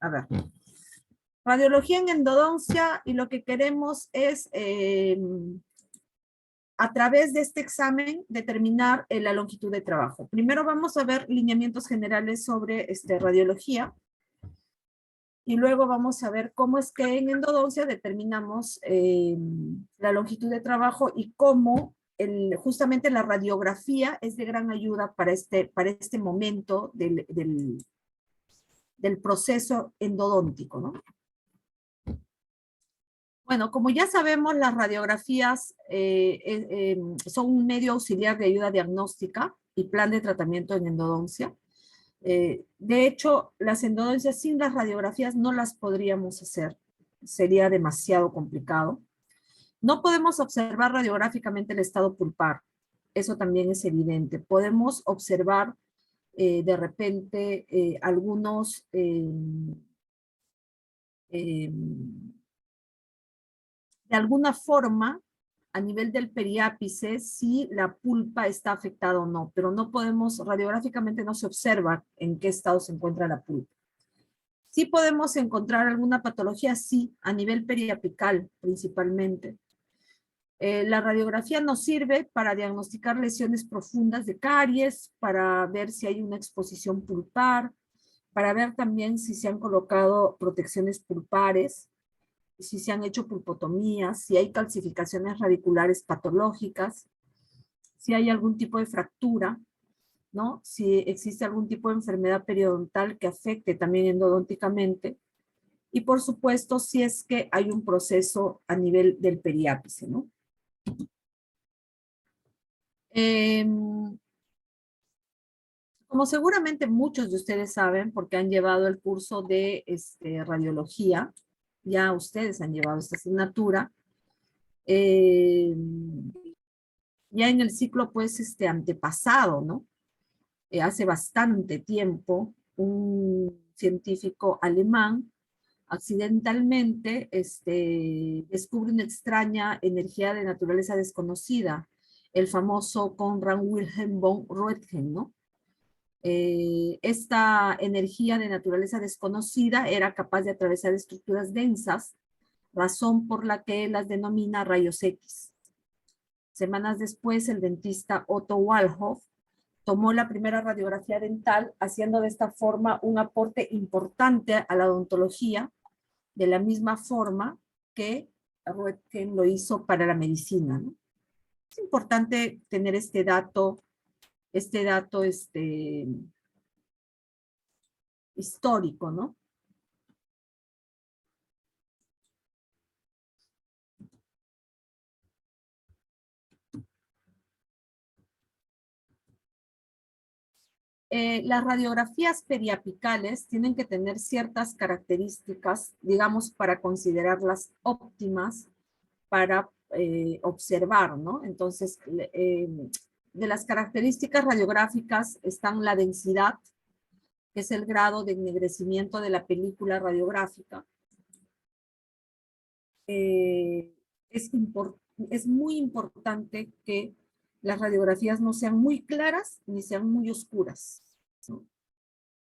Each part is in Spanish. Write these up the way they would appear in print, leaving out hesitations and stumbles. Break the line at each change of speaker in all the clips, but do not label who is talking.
A ver. Radiología en endodoncia, y lo que queremos es, a través de este examen, determinar la longitud de trabajo. Primero vamos a ver lineamientos generales sobre radiología, y luego vamos a ver cómo es que en endodoncia determinamos la longitud de trabajo y cómo justamente la radiografía es de gran ayuda para este momento del proceso endodóntico, ¿no? Bueno, como ya sabemos, las radiografías son un medio auxiliar de ayuda diagnóstica y plan de tratamiento en endodoncia. De hecho, las endodoncias sin las radiografías no las podríamos hacer. Sería demasiado complicado. No podemos observar radiográficamente el estado pulpar. Eso también es evidente. Podemos observar de repente algunos de alguna forma, a nivel del periápice, si la pulpa está afectada o no, pero no podemos, radiográficamente no se observa en qué estado se encuentra la pulpa. Sí podemos encontrar alguna patología, sí, a nivel periapical principalmente. La radiografía nos sirve para diagnosticar lesiones profundas de caries, para ver si hay una exposición pulpar, para ver también si se han colocado protecciones pulpares, si se han hecho pulpotomías, si hay calcificaciones radiculares patológicas, si hay algún tipo de fractura, ¿no? Si existe algún tipo de enfermedad periodontal que afecte también endodónticamente, y por supuesto si es que hay un proceso a nivel del periápice, ¿no? Como seguramente muchos de ustedes saben, porque han llevado el curso de radiología, ya ustedes han llevado esta asignatura, ya en el ciclo pues antepasado, ¿no? Hace bastante tiempo, un científico alemán accidentalmente descubre una extraña energía de naturaleza desconocida, el famoso Konrad Wilhelm von Röntgen, ¿no? Esta energía de naturaleza desconocida era capaz de atravesar estructuras densas, razón por la que las denomina rayos X. Semanas después, el dentista Otto Walhoff tomó la primera radiografía dental, haciendo de esta forma un aporte importante a la odontología, de la misma forma que Röntgen lo hizo para la medicina, ¿no? Es importante tener este dato histórico, ¿no? Las radiografías periapicales tienen que tener ciertas características, digamos, para considerarlas óptimas para observar, ¿no? Entonces, de las características radiográficas están la densidad, que es el grado de ennegrecimiento de la película radiográfica. Es muy importante que las radiografías no sean muy claras ni sean muy oscuras, ¿no?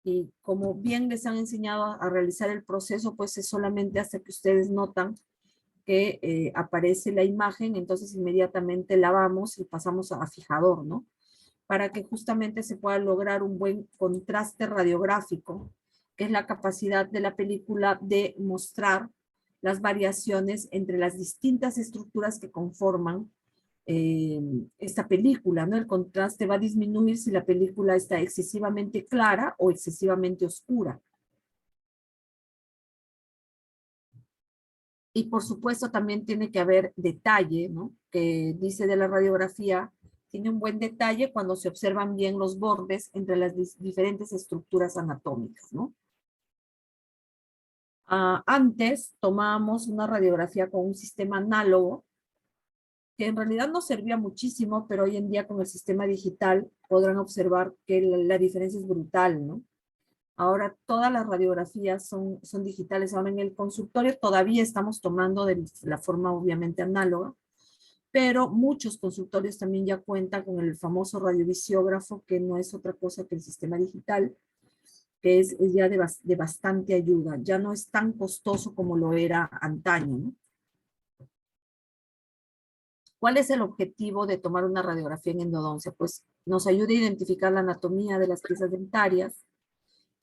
Y como bien les han enseñado a realizar el proceso, pues es solamente hasta que ustedes notan que aparece la imagen, entonces inmediatamente lavamos y pasamos a fijador, ¿no? Para que justamente se pueda lograr un buen contraste radiográfico, que es la capacidad de la película de mostrar las variaciones entre las distintas estructuras que conforman esta película, ¿no? El contraste va a disminuir si la película está excesivamente clara o excesivamente oscura. Y por supuesto también tiene que haber detalle, ¿no? Que dice de la radiografía, tiene un buen detalle cuando se observan bien los bordes entre las diferentes estructuras anatómicas, ¿no? Antes tomábamos una radiografía con un sistema análogo, que en realidad nos servía muchísimo, pero hoy en día con el sistema digital podrán observar que la diferencia es brutal, ¿no? Ahora todas las radiografías son digitales. Ahora en el consultorio todavía estamos tomando de la forma obviamente análoga, pero muchos consultorios también ya cuentan con el famoso radiovisiógrafo, que no es otra cosa que el sistema digital, que es ya de bastante ayuda. Ya no es tan costoso como lo era antaño, ¿no? ¿Cuál es el objetivo de tomar una radiografía en endodoncia? Pues nos ayuda a identificar la anatomía de las piezas dentarias,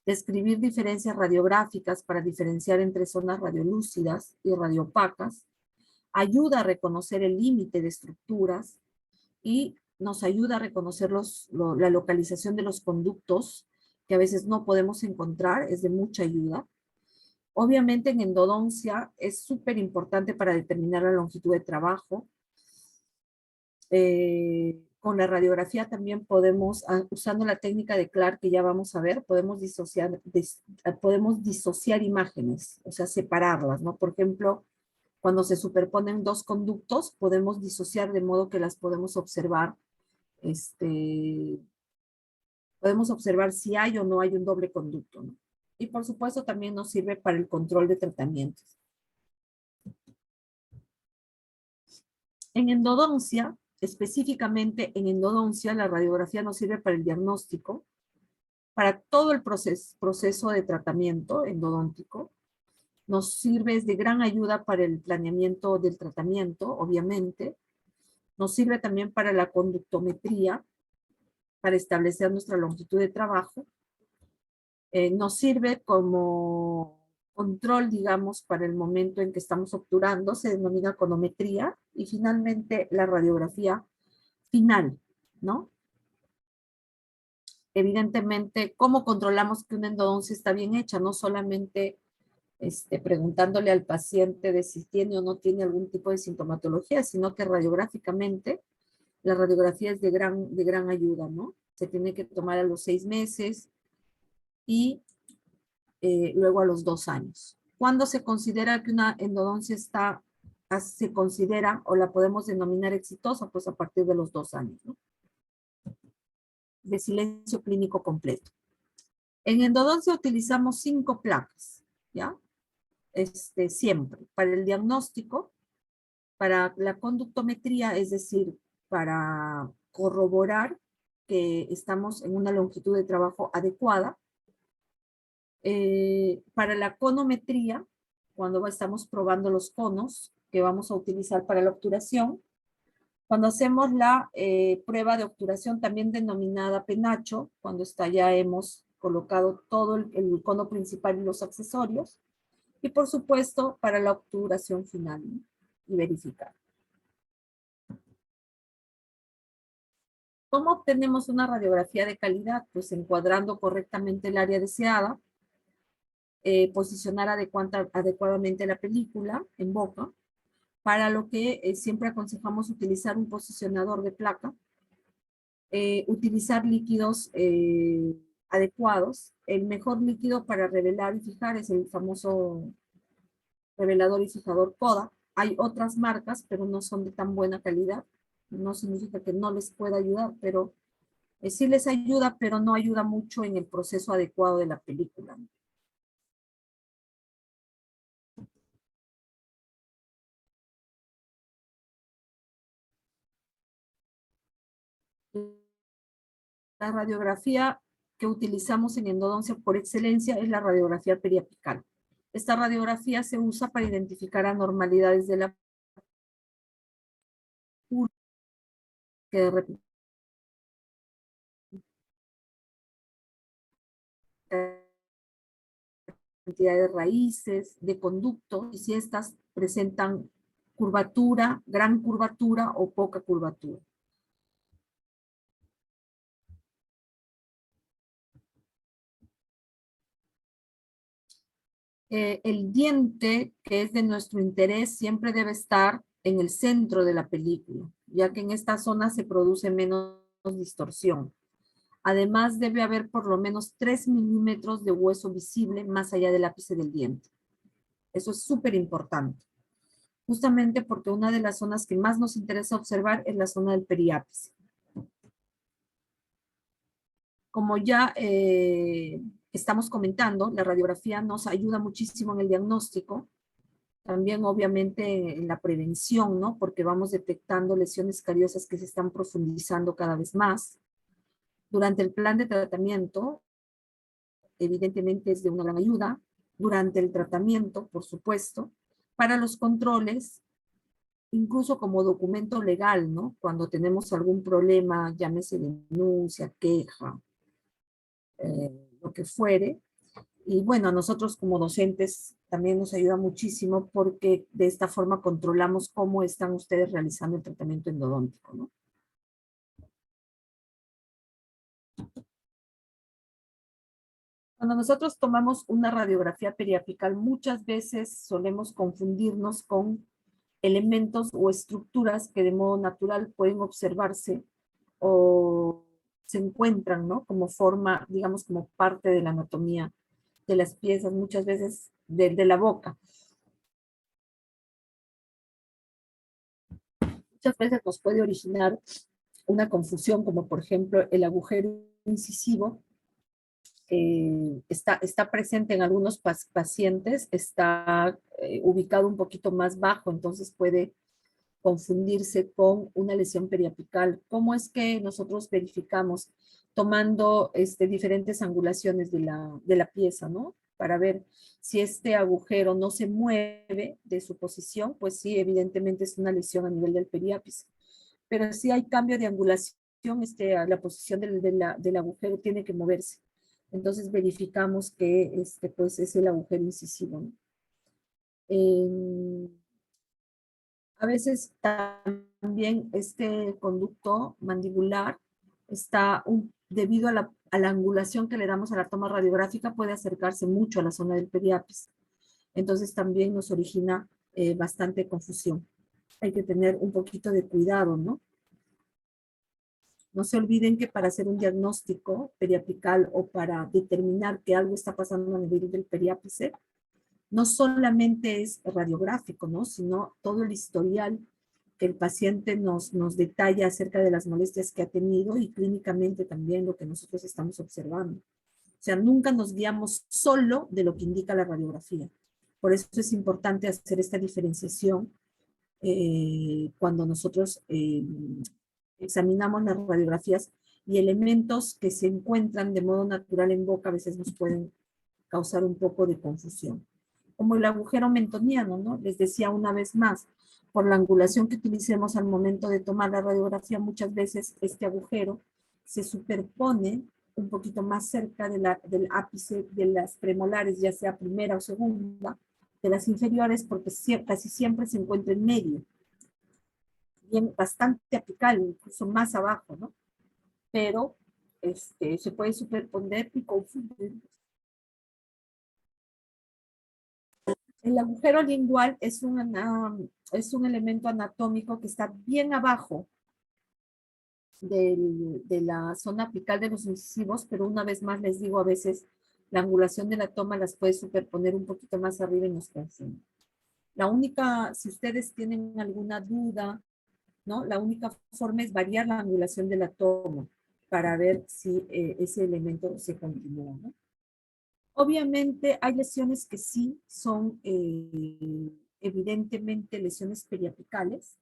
describir diferencias radiográficas para diferenciar entre zonas radiolúcidas y radioopacas, ayuda a reconocer el límite de estructuras y nos ayuda a reconocer la localización de los conductos que a veces no podemos encontrar, es de mucha ayuda. Obviamente en endodoncia es súper importante para determinar la longitud de trabajo. Con la radiografía también podemos, usando la técnica de Clark que ya vamos a ver, podemos disociar imágenes, o sea, separarlas, ¿no? Por ejemplo, cuando se superponen dos conductos, podemos disociar de modo que las podemos observar, podemos observar si hay o no hay un doble conducto, ¿no? Y por supuesto también nos sirve para el control de tratamientos. En endodoncia, específicamente en endodoncia, la radiografía nos sirve para el diagnóstico, para todo el proceso de tratamiento endodóntico. Nos sirve de gran ayuda para el planeamiento del tratamiento, obviamente. Nos sirve también para la conductometría, para establecer nuestra longitud de trabajo. Nos sirve como control, digamos, para el momento en que estamos obturando, se denomina conometría, y finalmente la radiografía final, ¿no? Evidentemente, ¿cómo controlamos que una endodoncia está bien hecha? No solamente preguntándole al paciente de si tiene o no tiene algún tipo de sintomatología, sino que radiográficamente la radiografía es de gran ayuda, ¿no? Se tiene que tomar a los 6 meses y luego a los 2 años. ¿Cuándo se considera que una endodoncia se considera o la podemos denominar exitosa? Pues a partir de los 2 años, ¿no? De silencio clínico completo. En endodoncia utilizamos 5 placas, ¿ya? Siempre. Para el diagnóstico, para la conductometría, es decir, para corroborar que estamos en una longitud de trabajo adecuada. Para la conometría, cuando estamos probando los conos que vamos a utilizar para la obturación. Cuando hacemos la prueba de obturación, también denominada penacho, cuando ya hemos colocado todo el cono principal y los accesorios. Y por supuesto, para la obturación final, ¿no? Y verificar. ¿Cómo obtenemos una radiografía de calidad? Pues encuadrando correctamente el área deseada, posicionar adecuadamente la película en boca, para lo que siempre aconsejamos utilizar un posicionador de placa, utilizar líquidos adecuados. El mejor líquido para revelar y fijar es el famoso revelador y fijador Kodak. Hay otras marcas, pero no son de tan buena calidad. No significa que no les pueda ayudar, pero sí les ayuda, pero no ayuda mucho en el proceso adecuado de la película. La radiografía que utilizamos en endodoncia por excelencia es la radiografía periapical. Esta radiografía se usa para identificar anormalidades de la pulpa, que de repente cantidad de raíces, de conductos, y si estas presentan curvatura, gran curvatura o poca curvatura. El diente, que es de nuestro interés, siempre debe estar en el centro de la película, ya que en esta zona se produce menos distorsión. Además, debe haber por lo menos 3 milímetros de hueso visible más allá del ápice del diente. Eso es súper importante. Justamente porque una de las zonas que más nos interesa observar es la zona del periápice. Como ya estamos comentando, la radiografía nos ayuda muchísimo en el diagnóstico, también obviamente en la prevención, ¿no? Porque vamos detectando lesiones cariosas que se están profundizando cada vez más. Durante el plan de tratamiento, evidentemente es de una gran ayuda durante el tratamiento, por supuesto, para los controles, incluso como documento legal, ¿no? Cuando tenemos algún problema, llámese denuncia, queja, lo que fuere. Y bueno, a nosotros como docentes también nos ayuda muchísimo porque de esta forma controlamos cómo están ustedes realizando el tratamiento endodóntico, ¿no? Cuando nosotros tomamos una radiografía periapical, muchas veces solemos confundirnos con elementos o estructuras que de modo natural pueden observarse o se encuentran, ¿no? Como forma, digamos, como parte de la anatomía de las piezas, muchas veces de la boca. Muchas veces nos puede originar una confusión, como por ejemplo el agujero incisivo, está presente en algunos pacientes, está ubicado un poquito más bajo, entonces puede confundirse con una lesión periapical. ¿Cómo es que nosotros verificamos? Tomando diferentes angulaciones de la pieza, ¿no? Para ver si este agujero no se mueve de su posición, pues sí, evidentemente es una lesión a nivel del periápice. Pero si hay cambio de angulación, la posición del agujero tiene que moverse. Entonces verificamos que pues es el agujero incisivo, ¿no? Eh, a veces también este conducto mandibular está, debido a la angulación que le damos a la toma radiográfica, puede acercarse mucho a la zona del periápice. Entonces también nos origina bastante confusión. Hay que tener un poquito de cuidado, ¿no? No se olviden que para hacer un diagnóstico periapical o para determinar que algo está pasando a nivel del periápice, no solamente es radiográfico, ¿no? Sino todo el historial que el paciente nos detalla acerca de las molestias que ha tenido y clínicamente también lo que nosotros estamos observando. O sea, nunca nos guiamos solo de lo que indica la radiografía. Por eso es importante hacer esta diferenciación cuando nosotros examinamos las radiografías y elementos que se encuentran de modo natural en boca a veces nos pueden causar un poco de confusión. Como el agujero mentoniano, ¿no? Les decía una vez más, por la angulación que utilicemos al momento de tomar la radiografía, muchas veces este agujero se superpone un poquito más cerca del ápice de las premolares, ya sea primera o segunda, de las inferiores, porque casi siempre se encuentra en medio, bien, bastante apical, incluso más abajo, ¿no? Pero se puede superponer y confundir. El agujero lingual es un elemento anatómico que está bien abajo de la zona apical de los incisivos, pero una vez más les digo, a veces la angulación de la toma las puede superponer un poquito más arriba y nos confunde. La única, si ustedes tienen alguna duda, ¿no? La única forma es variar la angulación de la toma para ver si ese elemento se continúa, ¿no? Obviamente hay lesiones que sí son evidentemente lesiones periapicales.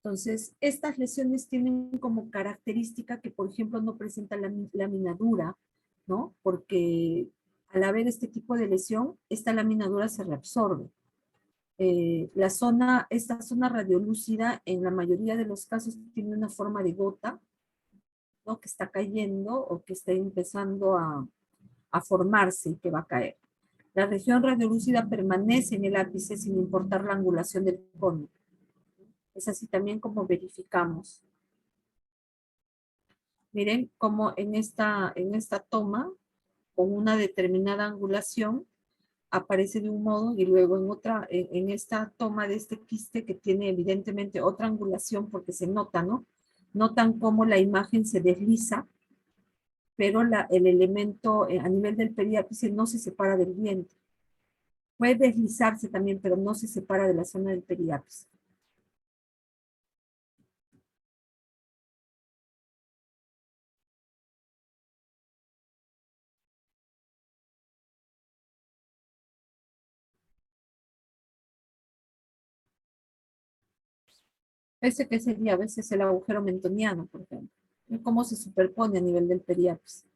Entonces, estas lesiones tienen como característica que, por ejemplo, no presentan la lámina dura, ¿no? Porque al haber este tipo de lesión, esta lámina dura se reabsorbe. Esta zona radiolúcida, en la mayoría de los casos, tiene una forma de gota, ¿no? Que está cayendo o que está empezando a formarse y que va a caer. La región radiolúcida permanece en el ápice sin importar la angulación del cono. Es así también como verificamos. Miren cómo en esta toma, con una determinada angulación, aparece de un modo y luego en esta toma de este quiste que tiene evidentemente otra angulación porque se nota, ¿no? Notan cómo la imagen se desliza, pero el elemento a nivel del periápice no se separa del diente. Puede deslizarse también, pero no se separa de la zona del periápice. Ese que sería a veces el agujero mentoniano, por ejemplo. Y cómo se superpone a nivel del periápice.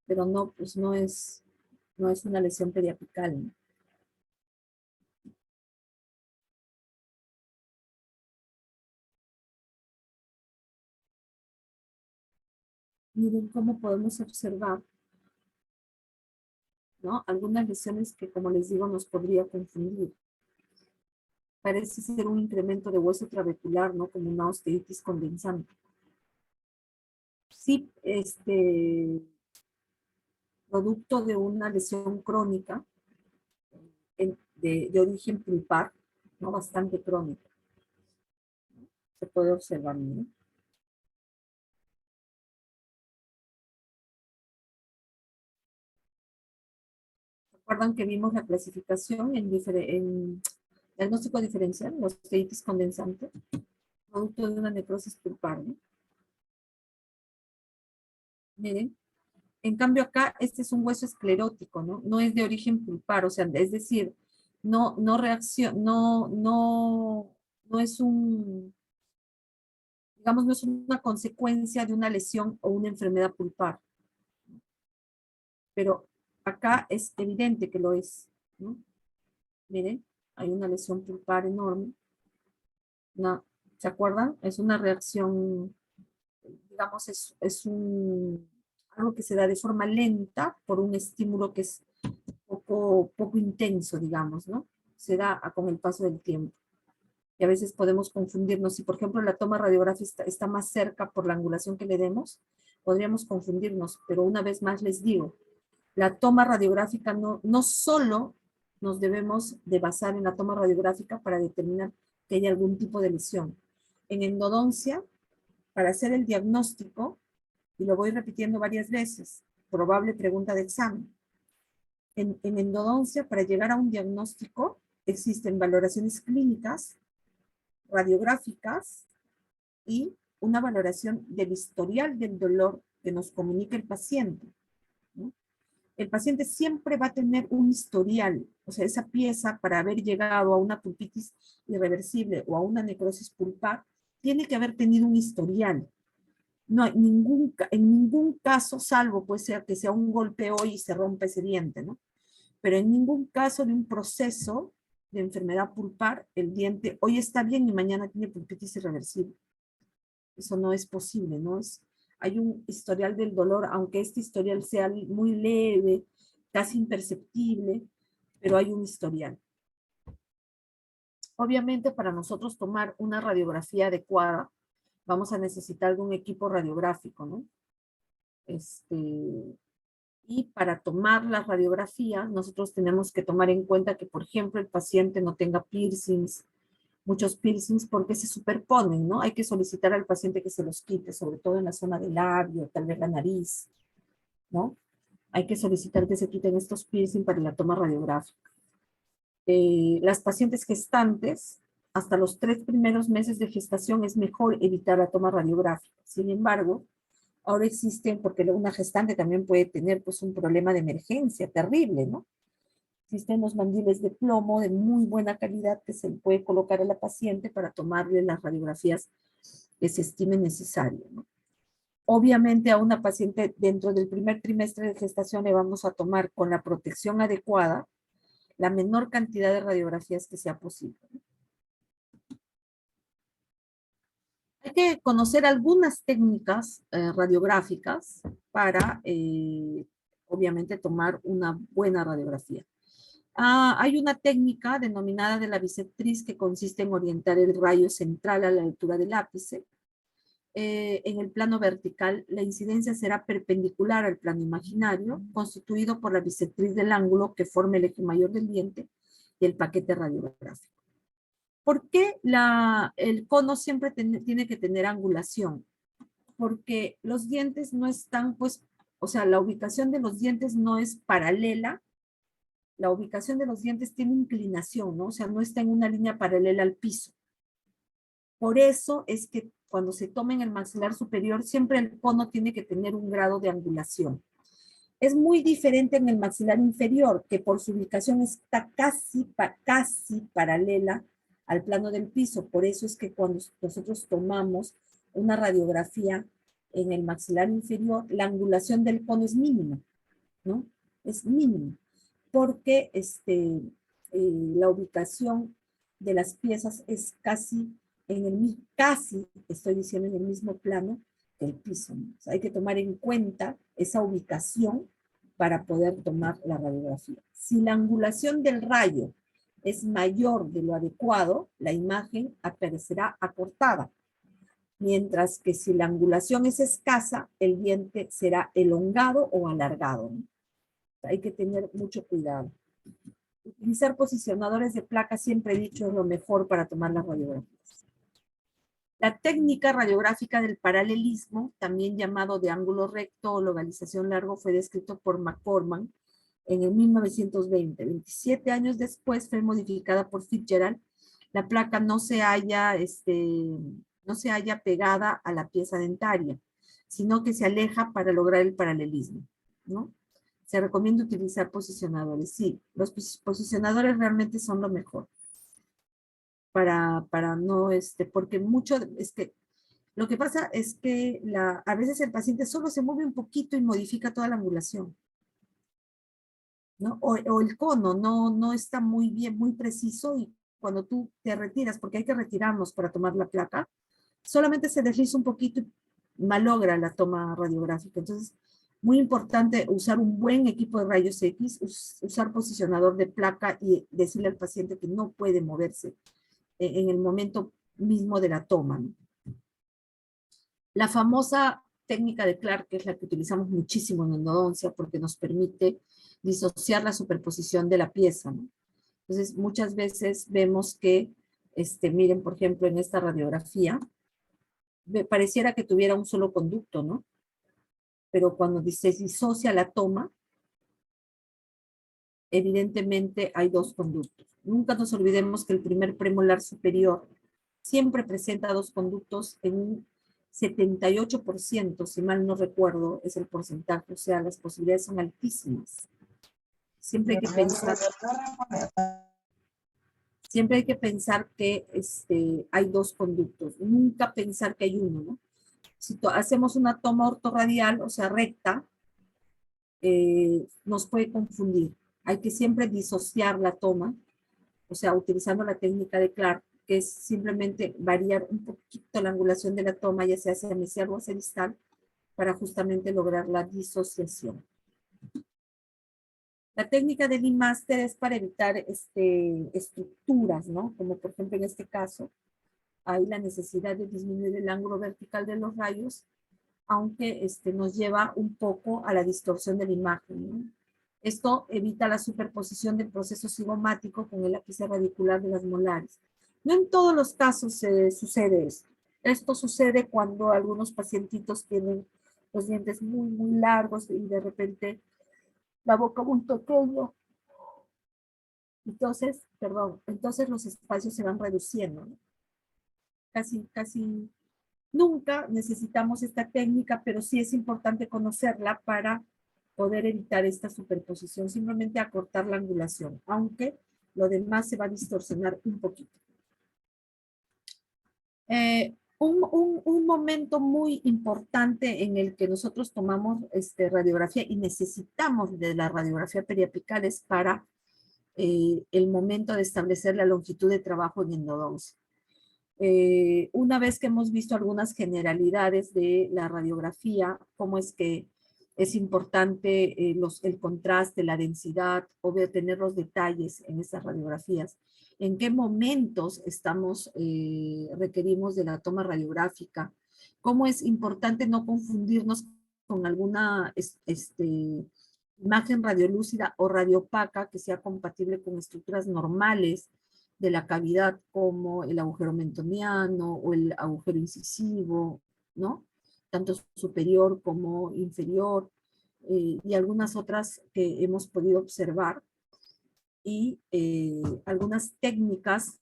pero no, pues no es una lesión periapical, ¿no? Miren cómo podemos observar, ¿no? Algunas lesiones que, como les digo, nos podría confundir. Parece ser un incremento de hueso trabecular, ¿no? Como una osteitis condensante. Sí, producto de una lesión crónica de origen pulpar, ¿no? Bastante crónica. Se puede observar, ¿no? ¿Recuerdan que vimos la clasificación en diagnóstico diferencial, la osteitis condensante, producto de una necrosis pulpar, ¿no? Miren, en cambio acá, este es un hueso esclerótico, ¿no? No es de origen pulpar, o sea, es decir, no es digamos, no es una consecuencia de una lesión o una enfermedad pulpar, pero acá es evidente que lo es, ¿no? Miren, hay una lesión pulpar enorme, ¿se acuerdan? Es una reacción, digamos, algo que se da de forma lenta por un estímulo que es poco intenso, digamos, ¿no? Se da con el paso del tiempo. Y a veces podemos confundirnos. Si, por ejemplo, la toma radiográfica está más cerca por la angulación que le demos, podríamos confundirnos. Pero una vez más les digo, la toma radiográfica no solo nos debemos de basar en la toma radiográfica para determinar que hay algún tipo de lesión. En endodoncia, para hacer el diagnóstico, y lo voy repitiendo varias veces, probable pregunta de examen. En endodoncia, para llegar a un diagnóstico, existen valoraciones clínicas, radiográficas y una valoración del historial del dolor que nos comunica el paciente, ¿no? El paciente siempre va a tener un historial, o sea, esa pieza para haber llegado a una pulpitis irreversible o a una necrosis pulpar, tiene que haber tenido un historial. No hay en ningún caso, salvo puede ser que sea un golpe hoy y se rompe ese diente, ¿no? Pero en ningún caso de un proceso de enfermedad pulpar, el diente hoy está bien y mañana tiene pulpitis irreversible. Eso no es posible, ¿no? Hay un historial del dolor, aunque este historial sea muy leve, casi imperceptible, pero hay un historial. Obviamente, para nosotros tomar una radiografía adecuada, vamos a necesitar de un equipo radiográfico, ¿no? Y para tomar la radiografía, nosotros tenemos que tomar en cuenta que, por ejemplo, el paciente no tenga piercings, muchos piercings, porque se superponen, ¿no? Hay que solicitar al paciente que se los quite, sobre todo en la zona del labio, tal vez la nariz, ¿no? Hay que solicitar que se quiten estos piercings para la toma radiográfica. Las pacientes gestantes, hasta los 3 primeros meses de gestación es mejor evitar la toma radiográfica. Sin embargo, ahora existen, porque una gestante también puede tener pues un problema de emergencia terrible, ¿no? Existen los mandiles de plomo de muy buena calidad que se le puede colocar a la paciente para tomarle las radiografías que se estime necesario, ¿no? Obviamente a una paciente dentro del primer trimestre de gestación le vamos a tomar con la protección adecuada la menor cantidad de radiografías que sea posible. Hay que conocer algunas técnicas radiográficas para, obviamente, tomar una buena radiografía. Hay una técnica denominada de la bisectriz que consiste en orientar el rayo central a la altura del ápice. En el plano vertical, la incidencia será perpendicular al plano imaginario, constituido por la bisectriz del ángulo que forma el eje mayor del diente y el paquete radiográfico. ¿Por qué el cono siempre tiene que tener angulación? Porque los dientes no están, pues, o sea, la ubicación de los dientes no es paralela, la ubicación de los dientes tiene inclinación, ¿no? O sea, no está en una línea paralela al piso. Por eso es que cuando se toma en el maxilar superior, siempre el cono tiene que tener un grado de angulación. Es muy diferente en el maxilar inferior, que por su ubicación está casi paralela al plano del piso. Por eso es que cuando nosotros tomamos una radiografía en el maxilar inferior, la angulación del cono es mínima. ¿no? Es mínimo, porque la ubicación de las piezas es casi estoy diciendo, en el mismo plano que el piso, ¿no? O sea, hay que tomar en cuenta esa ubicación para poder tomar la radiografía. Si la angulación del rayo es mayor de lo adecuado, la imagen aparecerá acortada, mientras que si la angulación es escasa, el diente será elongado o alargado, ¿no? Hay que tener mucho cuidado. Utilizar posicionadores de placa, siempre he dicho, es lo mejor para tomar las radiografías. La técnica radiográfica del paralelismo, también llamado de ángulo recto o localización largo, fue descrito por McCormack en el 1920. 27 años después fue modificada por Fitzgerald. La placa no se halla pegada a la pieza dentaria, sino que se aleja para lograr el paralelismo, ¿no? Se recomienda utilizar posicionadores. Sí, los posicionadores realmente son lo mejor. Para no, porque mucho, lo que pasa es que a veces el paciente solo se mueve un poquito y modifica toda la angulación, ¿no? O el cono no está muy bien, muy preciso, y cuando tú te retiras, porque hay que retirarnos para tomar la placa, solamente se desliza un poquito y malogra la toma radiográfica. Entonces, muy importante usar un buen equipo de rayos X, usar posicionador de placa y decirle al paciente que no puede moverse en el momento mismo de la toma, ¿no? La famosa técnica de Clark, que es la que utilizamos muchísimo en endodoncia porque nos permite disociar la superposición de la pieza, ¿no? Entonces, muchas veces vemos que, miren, por ejemplo, en esta radiografía, pareciera que tuviera un solo conducto, ¿no? Pero cuando se disocia la toma, evidentemente hay dos conductos. Nunca nos olvidemos que el primer premolar superior siempre presenta dos conductos en un 78%, si mal no recuerdo, es el porcentaje, o sea, las posibilidades son altísimas. Siempre hay que pensar que hay dos conductos, nunca pensar que hay uno, ¿no? Si hacemos una toma ortorradial, o sea, recta, nos puede confundir. Hay que siempre disociar la toma, o sea, utilizando la técnica de Clark, que es simplemente variar un poquito la angulación de la toma, ya sea hacia mesial o hacia distal, para justamente lograr la disociación. La técnica de Lee Master es para evitar estructuras, ¿no? Como por ejemplo en este caso, hay la necesidad de disminuir el ángulo vertical de los rayos, aunque nos lleva un poco a la distorsión de la imagen, ¿no? Esto evita la superposición del proceso cigomático con el ápice radicular de las molares. No en todos los casos sucede esto. Esto sucede cuando algunos pacientitos tienen los dientes muy, muy largos y de repente la boca muy pequeña. Entonces los espacios se van reduciendo, ¿no? Casi nunca necesitamos esta técnica, pero sí es importante conocerla para poder evitar esta superposición, simplemente acortar la angulación, aunque lo demás se va a distorsionar un poquito. Un momento muy importante en el que nosotros tomamos radiografía y necesitamos de la radiografía periapical es para el momento de establecer la longitud de trabajo en endodoncia. Una vez que hemos visto algunas generalidades de la radiografía, cómo es que es importante el contraste, la densidad, o tener los detalles en estas radiografías, en qué momentos requerimos de la toma radiográfica, cómo es importante no confundirnos con alguna imagen radiolúcida o radiopaca que sea compatible con estructuras normales de la cavidad, como el agujero mentoniano o el agujero incisivo, ¿no? Tanto superior como inferior, y algunas otras que hemos podido observar, y algunas técnicas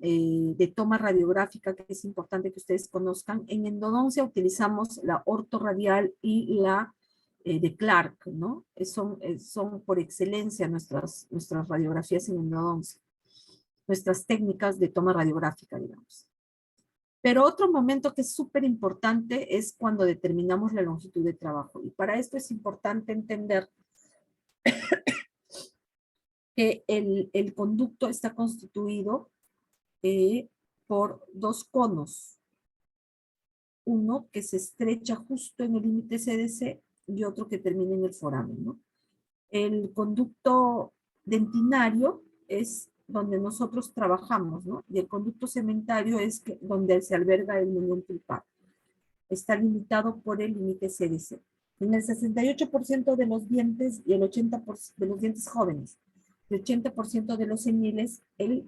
de toma radiográfica que es importante que ustedes conozcan. En endodoncia utilizamos la ortorradial y la de Clark, ¿no? Son por excelencia nuestras radiografías en endodoncia, nuestras técnicas de toma radiográfica, digamos. Pero otro momento que es súper importante es cuando determinamos la longitud de trabajo. Y para esto es importante entender que el conducto está constituido por dos conos. Uno que se estrecha justo en el límite CDC y otro que termina en el foramen, ¿no? El conducto dentinario es donde nosotros trabajamos, ¿no? Y el conducto cementario es donde se alberga el muñón pulpar. Está limitado por el límite CDC. En el 68% de los dientes y el 80% de los dientes jóvenes, el 80% de los seniles, el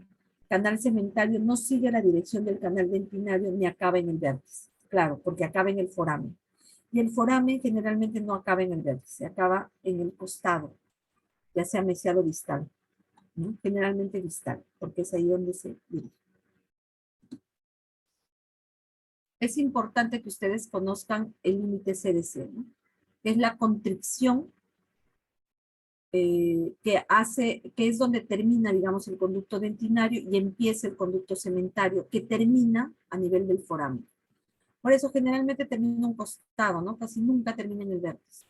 canal cementario no sigue la dirección del canal dentinario ni acaba en el vértice. Claro, porque acaba en el foramen. Y el foramen generalmente no acaba en el vértice, acaba en el costado, ya sea mesial o distal, ¿no? Generalmente distal, porque es ahí donde se dirige. Es importante que ustedes conozcan el límite CDC, ¿no? Que es la constricción que es donde termina, digamos, el conducto dentinario y empieza el conducto cementario, que termina a nivel del foramen. Por eso generalmente termina en un costado, ¿no? Casi nunca termina en el vértice.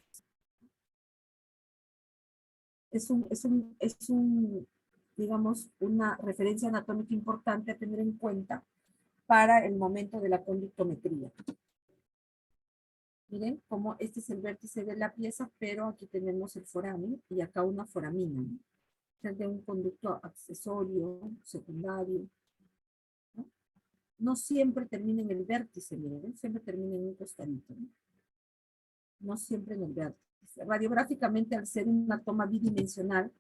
Digamos, una referencia anatómica importante a tener en cuenta para el momento de la conductometría. Miren cómo este es el vértice de la pieza, pero aquí tenemos el foramen y acá una foramina, ¿no? Es de un conducto accesorio, secundario, ¿no? No siempre termina en el vértice, miren, siempre termina en un costadito, ¿no? No siempre en el vértice. Radiográficamente, al ser una toma bidimensional,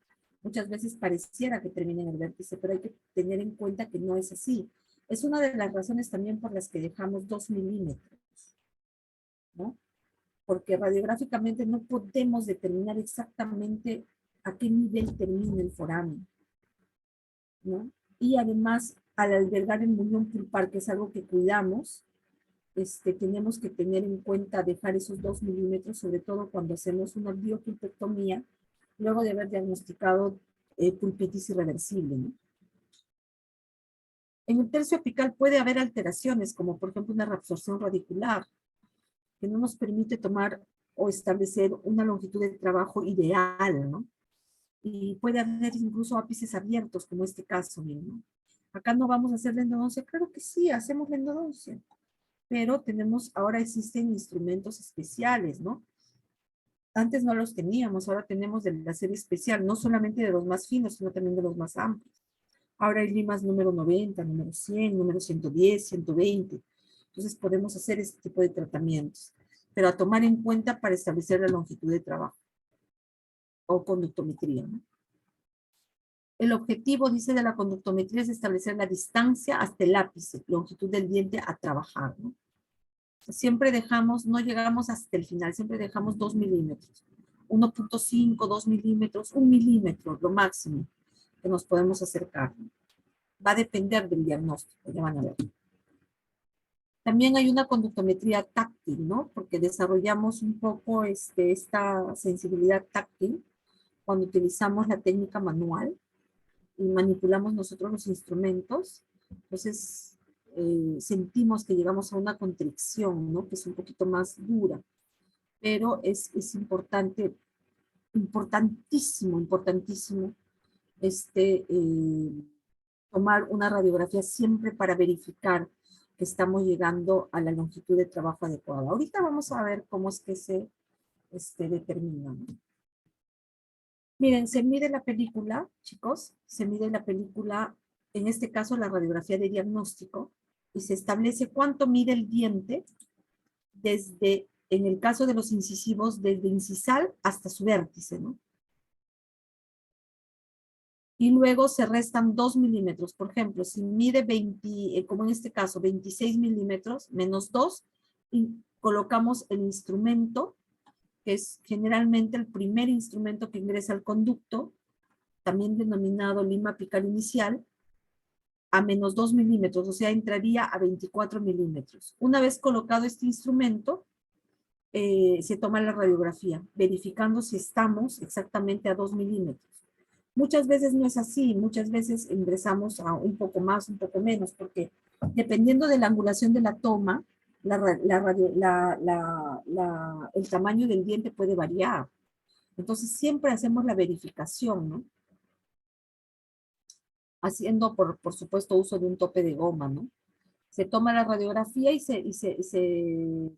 muchas veces pareciera que termina en el vértice, pero hay que tener en cuenta que no es así. Es una de las razones también por las que dejamos 2 milímetros, ¿no? Porque radiográficamente no podemos determinar exactamente a qué nivel termina el foramen, ¿no? Y además, al albergar el muñón pulpar, que es algo que cuidamos, tenemos que tener en cuenta dejar esos 2 milímetros, sobre todo cuando hacemos una biopulpectomía, luego de haber diagnosticado pulpitis irreversible, ¿no? En el tercio apical puede haber alteraciones, como por ejemplo una reabsorción radicular, que no nos permite tomar o establecer una longitud de trabajo ideal, ¿no? Y puede haber incluso ápices abiertos, como este caso, ¿no? Acá no vamos a hacer la endodoncia. Claro que sí, hacemos la endodoncia. Pero ahora existen instrumentos especiales, ¿no? Antes no los teníamos, ahora tenemos de la serie especial, no solamente de los más finos, sino también de los más amplios. Ahora hay limas número 90, número 100, número 110, 120. Entonces podemos hacer este tipo de tratamientos, pero a tomar en cuenta para establecer la longitud de trabajo o conductometría, ¿no? El objetivo, dice, de la conductometría es establecer la distancia hasta el ápice, longitud del diente a trabajar, ¿no? Siempre dejamos, no llegamos hasta el final, siempre dejamos 2 milímetros. 1.5, 2 milímetros, 1 milímetro, lo máximo que nos podemos acercar. Va a depender del diagnóstico, ya van a ver. También hay una conductometría táctil, ¿no? Porque desarrollamos un poco esta sensibilidad táctil cuando utilizamos la técnica manual y manipulamos nosotros los instrumentos. Entonces, sentimos que llegamos a una constricción, ¿no? Que es un poquito más dura. Pero es importante, importantísimo, importantísimo, tomar una radiografía siempre para verificar que estamos llegando a la longitud de trabajo adecuada. Ahorita vamos a ver cómo es que se determina, ¿no? Miren, se mide la película, chicos, se mide la película, en este caso la radiografía de diagnóstico, y se establece cuánto mide el diente desde, en el caso de los incisivos, desde incisal hasta su vértice, ¿no? Y luego se restan 2 milímetros. Por ejemplo, si mide 20, como en este caso, 26 milímetros, menos 2, y colocamos el instrumento, que es generalmente el primer instrumento que ingresa al conducto, también denominado lima apical inicial, a menos 2 milímetros, o sea, entraría a 24 milímetros. Una vez colocado este instrumento, se toma la radiografía, verificando si estamos exactamente a 2 milímetros. Muchas veces no es así, muchas veces ingresamos a un poco más, un poco menos, porque dependiendo de la angulación de la toma, el tamaño del diente puede variar. Entonces siempre hacemos la verificación, ¿no? Haciendo, por supuesto, uso de un tope de goma, ¿no? Se toma la radiografía y se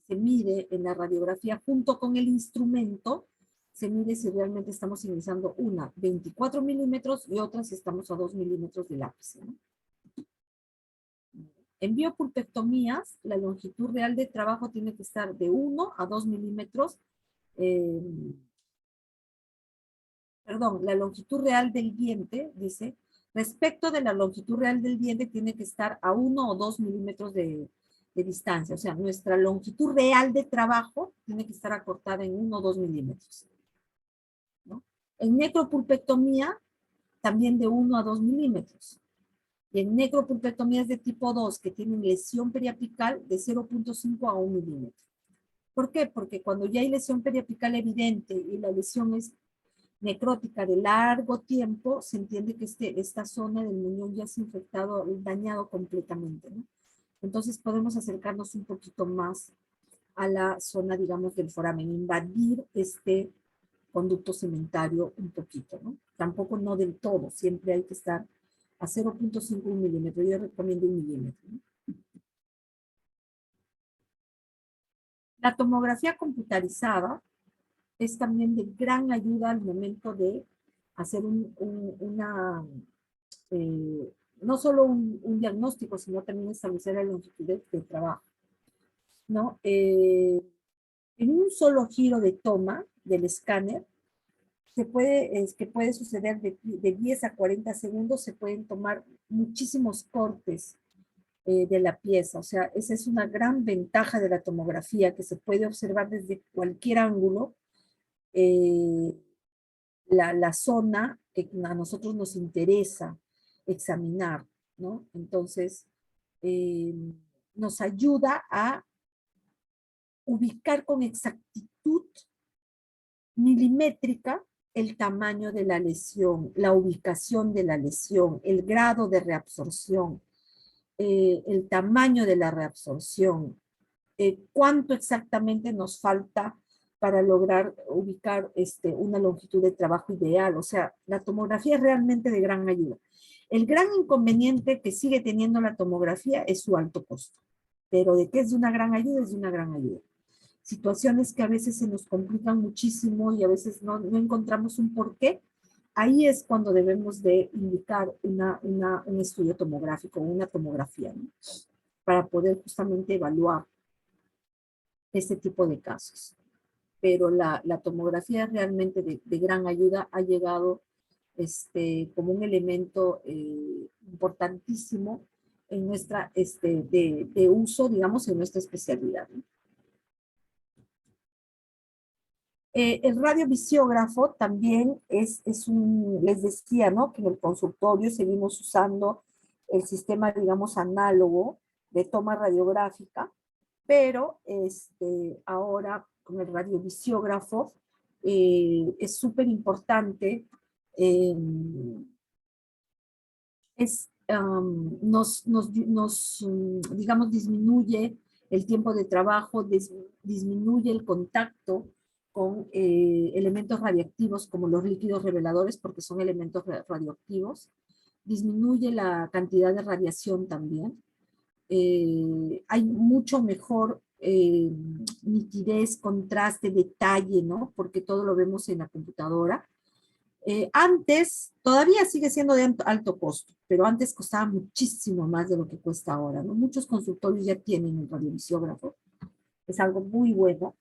mide en la radiografía junto con el instrumento, se mide si realmente estamos ingresando una 24 milímetros y otra si estamos a 2 milímetros del ápice, ¿no? En biopulpectomías, la longitud real de trabajo tiene que estar de 1 a 2 milímetros. eh, Perdón, la longitud real del diente, dice, respecto de la longitud real del diente tiene que estar a 1 o 2 milímetros de distancia. O sea, nuestra longitud real de trabajo tiene que estar acortada en 1 o 2 milímetros, ¿no? En necropulpectomía, también de 1 a 2 milímetros. Y en necropulpectomías de tipo 2 que tienen lesión periapical de 0.5 a 1 milímetro. ¿Por qué? Porque cuando ya hay lesión periapical evidente y la lesión es necrótica de largo tiempo, se entiende que esta zona del muñón ya es infectado, dañado completamente, ¿no? Entonces podemos acercarnos un poquito más a la zona, digamos, del foramen, invadir este conducto cementario un poquito, ¿no? Tampoco no del todo, siempre hay que estar a 0.5 milímetro, yo recomiendo 1 milímetro, ¿no? La tomografía computarizada es también de gran ayuda al momento de hacer eh, no solo un diagnóstico, sino también establecer la longitud de trabajo, ¿no? En un solo giro de toma del escáner, que puede suceder de 10 a 40 segundos, se pueden tomar muchísimos cortes de la pieza. O sea, esa es una gran ventaja de la tomografía, que se puede observar desde cualquier ángulo eh, la zona que a nosotros nos interesa examinar, ¿no? Entonces, eh, nos ayuda a ubicar con exactitud milimétrica el tamaño de la lesión, la ubicación de la lesión, el grado de reabsorción, el tamaño de la reabsorción, cuánto exactamente nos falta para lograr ubicar una longitud de trabajo ideal. O sea, la tomografía es realmente de gran ayuda. El gran inconveniente que sigue teniendo la tomografía es su alto costo, pero de que es de una gran ayuda, es de una gran ayuda. Situaciones que a veces se nos complican muchísimo y a veces no encontramos un porqué, ahí es cuando debemos de indicar un estudio tomográfico, una tomografía, ¿no? Para poder justamente evaluar este tipo de casos. Pero la tomografía realmente de gran ayuda, ha llegado como un elemento importantísimo en nuestra, de uso, digamos, en nuestra especialidad, ¿no? El radiovisiógrafo también les decía, ¿no? Que en el consultorio seguimos usando el sistema, digamos, análogo de toma radiográfica, pero ahora con el radiovisiógrafo es súper importante, eh, digamos, disminuye el tiempo de trabajo, disminuye el contacto con elementos radiactivos como los líquidos reveladores, porque son elementos radioactivos, disminuye la cantidad de radiación también. Hay mucho mejor nitidez, contraste, detalle, ¿no? Porque todo lo vemos en la computadora. Antes, todavía sigue siendo de alto costo, pero antes costaba muchísimo más de lo que cuesta ahora, ¿no? Muchos consultorios ya tienen el radiovisiógrafo, es algo muy bueno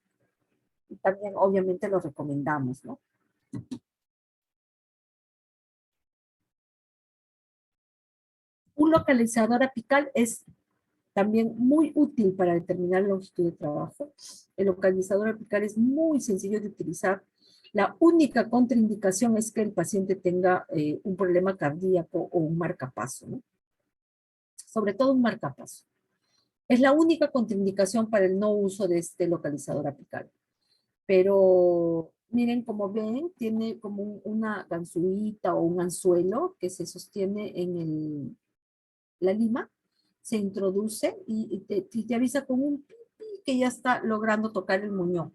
y también obviamente lo recomendamos, ¿no? Un localizador apical es también muy útil para determinar la longitud de trabajo. El localizador apical es muy sencillo de utilizar. La única contraindicación es que el paciente tenga un problema cardíaco o un marcapaso, ¿no? Sobre todo un marcapaso. Es la única contraindicación para el no uso de este localizador apical. Pero miren, como ven, tiene como una ganzúita o un anzuelo que se sostiene en la lima, se introduce y te avisa con un pipi que ya está logrando tocar el muñón.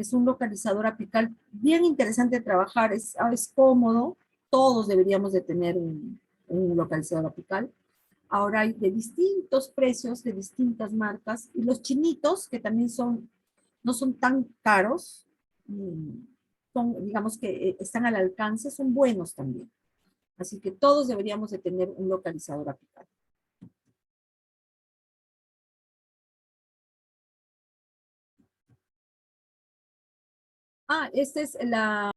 Es un localizador apical bien interesante de trabajar, es cómodo, todos deberíamos de tener un localizador apical. Ahora hay de distintos precios, de distintas marcas, y los chinitos, que también no son tan caros, mm, son, digamos que están al alcance, son buenos también. Así que todos deberíamos de tener un localizador apical. Esta es la